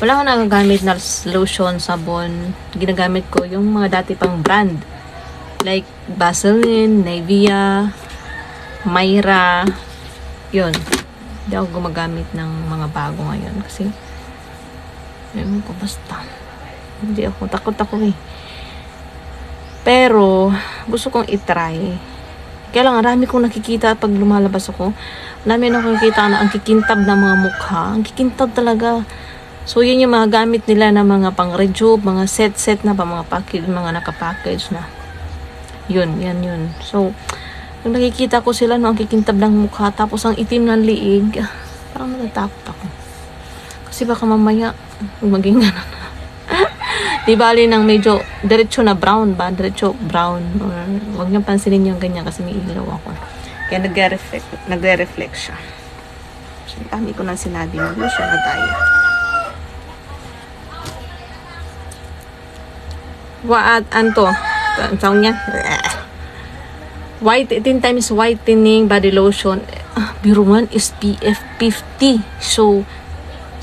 Wala akong nagagamit na lotion, sabon. Ginagamit ko yung mga dati pang brand. Like Vaseline, Nivea, Myra. Yun. Hindi ako gumagamit ng mga bago ngayon. Kasi, ewan ko, basta. Hindi ako, takot ako eh. Pero, gusto kong itry. Kaya lang, marami kong nakikita pag lumalabas ako. Marami akong nakikita na ang kikintab ng mga mukha. Ang kikintab talaga. So, yun yung mga gamit nila na mga pang-rejuve, mga set-set na pa, mga package, mga nakapackage na. Yun, yan yun. So, nung nakikita ko sila, no, ang kikintab ng mukha, tapos ang itim ng liig, parang natatakot ako. Kasi baka mamaya, maging gano'n na. Di bali ng medyo, diretso na brown ba? Diretso brown. Or, huwag niyong pansinin yung ganyan kasi may ilaw ako. Kaya nagre-reflect siya. So, dami ko nang sinabi, mag-lotion na tayo. Anto, ang tawag niya? White, 10 times whitening body lotion. Biro man, SPF 50. So,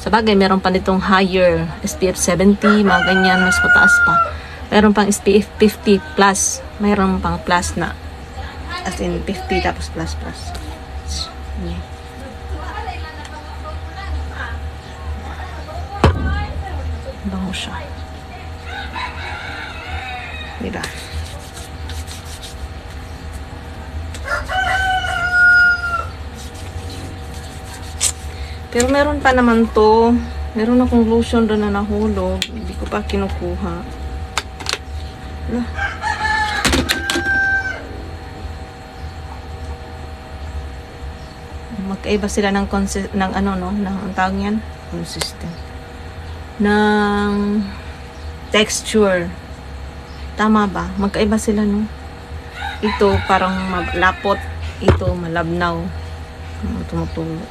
sa bagay, meron pa nitong higher, SPF 70, mga ganyan, mas mataas pa. Meron pang SPF 50 plus. Meron pang plus na. As in, 50 tapos plus. Yeah. Bango siya. Diba? Pero meron pa naman to. Meron akong lotion doon na nahulog. Hindi ko pa kinukuha. Magkaiba sila ng ang tawag niyan? Consistent. Ng texture. Tama ba? Magkaiba sila, no? Ito parang malapot. Ito malabnaw. Tumutulo.